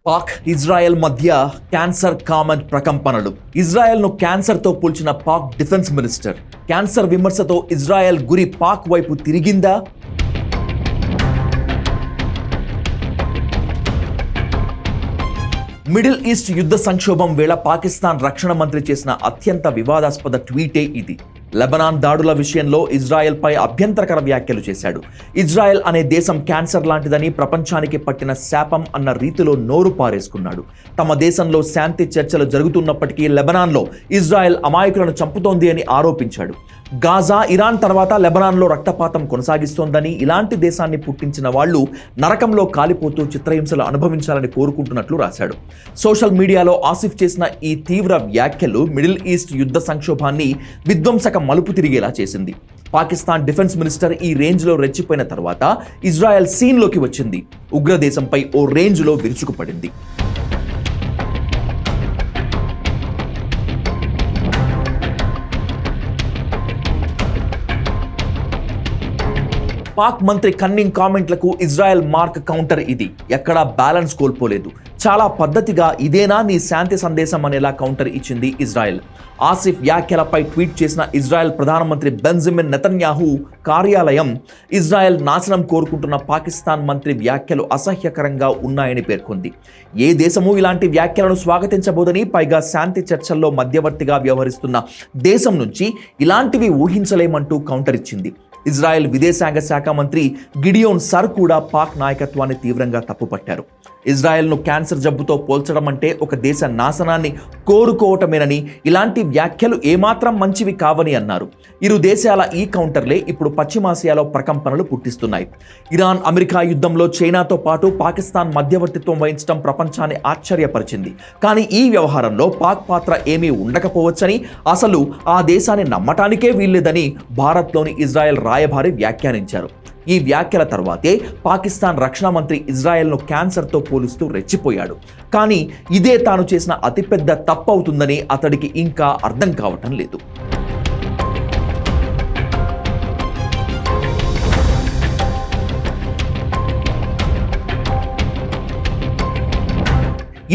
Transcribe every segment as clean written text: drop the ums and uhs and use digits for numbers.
Pak Israel మధ్య cancer comment ప్రకంపనలు. ఇజ్రాయెల్ను క్యాన్సర్తో పోల్చిన పాక్ డిఫెన్స్ మినిస్టర్. క్యాన్సర్ విమర్శతో ఇజ్రాయెల్ గురి పాక్ వైపు తిరిగిందా? మిడిల్ ఈస్ట్ యుద్ధ సంక్షోభం వేళ పాకిస్తాన్ రక్షణ మంత్రి చేసిన అత్యంత వివాదాస్పద ట్వీటే ఇది. లెబనాన్ దాడుల విషయంలో ఇజ్రాయెల్పై అభ్యంతరకర వ్యాఖ్యలు చేశాడు. ఇజ్రాయెల్ అనే దేశం క్యాన్సర్ లాంటిదని, ప్రపంచానికి పట్టిన శాపం అన్న రీతిలో నోరు పారేసుకున్నాడు. తమ దేశంలో శాంతి చర్చలు జరుగుతున్నప్పటికీ లెబనాన్లో ఇజ్రాయెల్ అమాయకులను చంపుతోంది అని ఆరోపించాడు. గాజా, ఇరాన్ తర్వాత లెబనాన్లో రక్తపాతం కొనసాగిస్తోందని, ఇలాంటి దేశాన్ని పుట్టించిన వాళ్లు నరకంలో కాలిపోతూ చిత్రహింసలు అనుభవించాలని కోరుకుంటున్నట్లు రాశాడు. సోషల్ మీడియాలో ఆసిఫ్ చేసిన ఈ తీవ్ర వ్యాఖ్యలు మిడిల్ ఈస్ట్ యుద్ధ సంక్షోభాన్ని విధ్వంసక మలుపు తిరిగేలా చేసింది. పాకిస్తాన్ డిఫెన్స్ మినిస్టర్ ఈ రేంజ్లో రెచ్చిపోయిన తర్వాత ఇజ్రాయెల్ సీన్లోకి వచ్చింది. ఉగ్రదేశంపై ఓ రేంజ్లో విరుచుకుపడింది. పాక్ మంత్రి కన్నింగ్ కామెంట్లకు ఇజ్రాయెల్ మార్క్ కౌంటర్ ఇది. ఎక్కడా బ్యాలెన్స్ కోల్పోలేదు. చాలా పద్ధతిగా ఇదేనా నీ శాంతి సందేశం అనేలా కౌంటర్ ఇచ్చింది ఇజ్రాయెల్. ఆసిఫ్ వ్యాఖ్యలపై ట్వీట్ చేసిన ఇజ్రాయెల్ ప్రధానమంత్రి బెంజమిన్ నెతన్యాహు కార్యాలయం ఇజ్రాయెల్ నాశనం కోరుకుంటున్న పాకిస్తాన్ మంత్రి వ్యాఖ్యలు అసహ్యకరంగా ఉన్నాయని పేర్కొంది. ఏ దేశమూ ఇలాంటి వ్యాఖ్యలను స్వాగతించబోదని, పైగా శాంతి చర్చల్లో మధ్యవర్తిగా వ్యవహరిస్తున్న దేశం నుంచి ఇలాంటివి ఊహించలేమంటూ కౌంటర్ ఇచ్చింది. ఇజ్రాయెల్ విదేశాంగ శాఖ మంత్రి గిడియోన్ సర్ కూడా పాక్ నాయకత్వాన్ని తీవ్రంగా తప్పుపట్టారు. ఇజ్రాయెల్ను క్యాన్సర్ జబ్బుతో పోల్చడం అంటే ఒక దేశ నాశనాన్ని కోరుకోవటమేనని, ఇలాంటి వ్యాఖ్యలు ఏమాత్రం మంచివి కావని అన్నారు. ఇరు దేశాల ఈ కౌంటర్లే ఇప్పుడు పశ్చిమాసియాలో ప్రకంపనలు పుట్టిస్తున్నాయి. ఇరాన్ అమెరికా యుద్ధంలో చైనాతో పాటు పాకిస్తాన్ మధ్యవర్తిత్వం వహించడం ప్రపంచాన్ని ఆశ్చర్యపరిచింది. కానీ ఈ వ్యవహారంలో పాక్ పాత్ర ఏమీ ఉండకపోవచ్చని, అసలు ఆ దేశాన్ని నమ్మటానికే వీల్లేదని భారత్లోని ఇజ్రాయెల్ రాయబారి వ్యాఖ్యానించారు. ఈ వ్యాఖ్యల తర్వాతే పాకిస్తాన్ రక్షణ మంత్రి ఇజ్రాయెల్ను క్యాన్సర్తో పోలుస్తూ రెచ్చిపోయాడు. కానీ ఇదే తాను చేసిన అతిపెద్ద తప్పు అవుతుందని అతడికి ఇంకా అర్థం కావటం లేదు.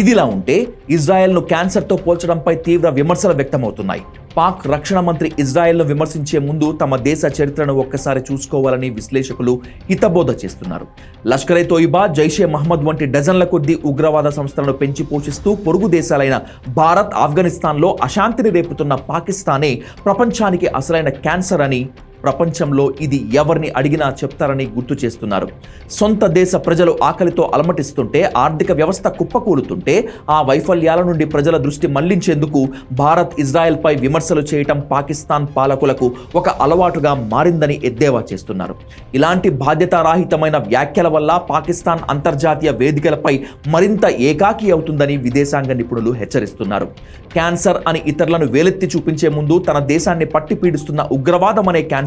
ఇదిలా ఉంటే ఇజ్రాయెల్ను క్యాన్సర్తో పోల్చడంపై తీవ్ర విమర్శలు వ్యక్తమవుతున్నాయి. పాక్ రక్షణ మంత్రి ఇజ్రాయెల్ను విమర్శించే ముందు తమ దేశ చరిత్రను ఒక్కసారి చూసుకోవాలని విశ్లేషకులు హితబోధ చేస్తున్నారు. లష్కరే తోయిబా, జైషే మహమ్మద్ వంటి డజన్ల కొద్దీ ఉగ్రవాద సంస్థలను పెంచి పోషిస్తూ పొరుగు దేశాలైన భారత్, ఆఫ్ఘనిస్తాన్లో అశాంతిని రేపుతున్న పాకిస్తానే ప్రపంచానికి అసలైన క్యాన్సర్ అని, ప్రపంచంలో ఇది ఎవరిని అడిగినా చెప్తారని గుర్తు చేస్తున్నారు. సొంత దేశ ప్రజలు ఆకలితో అలమటిస్తుంటే, ఆర్థిక వ్యవస్థ కుప్పకూలుతుంటే ఆ వైఫల్యాల నుండి ప్రజల దృష్టి మళ్లించేందుకు భారత్, ఇజ్రాయెల్పై విమర్శలు చేయటం పాకిస్తాన్ పాలకులకు ఒక అలవాటుగా మారిందని ఎద్దేవా చేస్తున్నారు. ఇలాంటి బాధ్యతారాహితమైన వ్యాఖ్యల వల్ల పాకిస్తాన్ అంతర్జాతీయ వేదికలపై మరింత ఏకాకి అవుతుందని విదేశాంగ నిపుణులు హెచ్చరిస్తున్నారు. క్యాన్సర్ అని ఇతరులను వేలెత్తి చూపించే ముందు తన దేశాన్ని పట్టి పీడిస్తున్న ఉగ్రవాదం అనే క్యాన్సర్కు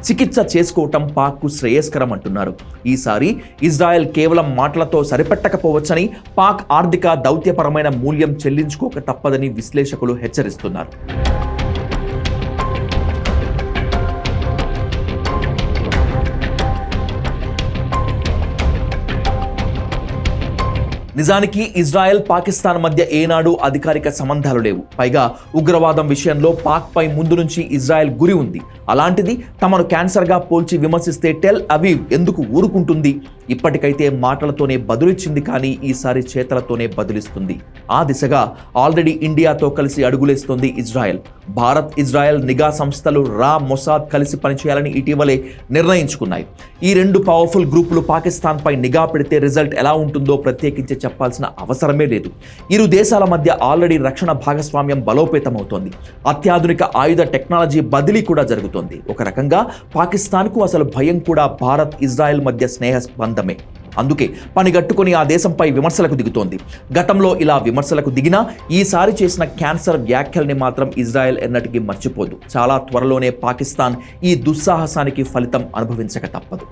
చికిత్స చేసుకోవటం పాక్కు శ్రేయస్కరం అంటున్నారు. ఈసారి ఇజ్రాయెల్ కేవలం మాటలతో సరిపెట్టకపోవచ్చని, పాక్ ఆర్థిక దౌత్యపరమైన మూల్యం చెల్లించుకోక తప్పదని విశ్లేషకులు హెచ్చరిస్తున్నారు. నిజానికి ఇజ్రాయెల్, పాకిస్తాన్ మధ్య ఏనాడు అధికారిక సంబంధాలు లేవు. పైగా ఉగ్రవాదం విషయంలో పాక్ పై ముందు నుంచి ఇజ్రాయెల్ గురి ఉంది. అలాంటిది తమను క్యాన్సర్గా పోల్చి విమర్శిస్తే టెల్ అవీవ్ ఎందుకు ఊరుకుంటుంది? ఇప్పటికైతే మాటలతోనే బదులిచ్చింది, కానీ ఈసారి చేతలతోనే బదులిస్తుంది. ఆ దిశగా ఆల్రెడీ ఇండియాతో కలిసి అడుగులేస్తోంది ఇజ్రాయెల్. భారత్, ఇజ్రాయెల్ నిఘా సంస్థలు రా, మొసాద్ కలిసి పనిచేయాలని ఇటీవలే నిర్ణయించుకున్నాయి. ఈ రెండు పవర్ఫుల్ గ్రూపులు పాకిస్తాన్పై నిఘా పెడితే రిజల్ట్ ఎలా ఉంటుందో ప్రత్యేకించి చెప్పాల్సిన అవసరమే లేదు. ఇరు దేశాల మధ్య ఆల్రెడీ రక్షణ భాగస్వామ్యం బలోపేతమవుతోంది. అత్యాధునిక ఆయుధ టెక్నాలజీ బదిలీ కూడా జరుగుతోంది. ఒక రకంగా పాకిస్తాన్కు అసలు భయం కూడా భారత్, ఇజ్రాయెల్ మధ్య స్నేహ బంధమే. అందుకే పనిగట్టుకుని ఆ దేశంపై విమర్శలకు దిగుతోంది. గతంలో ఇలా విమర్శలకు దిగినా ఈసారి చేసిన క్యాన్సర్ వ్యాఖ్యల్ని మాత్రం ఇజ్రాయెల్ ఎన్నటికీ మర్చిపోదు. చాలా త్వరలోనే పాకిస్తాన్ ఈ దుస్సాహసానికి ఫలితం అనుభవించక తప్పదు.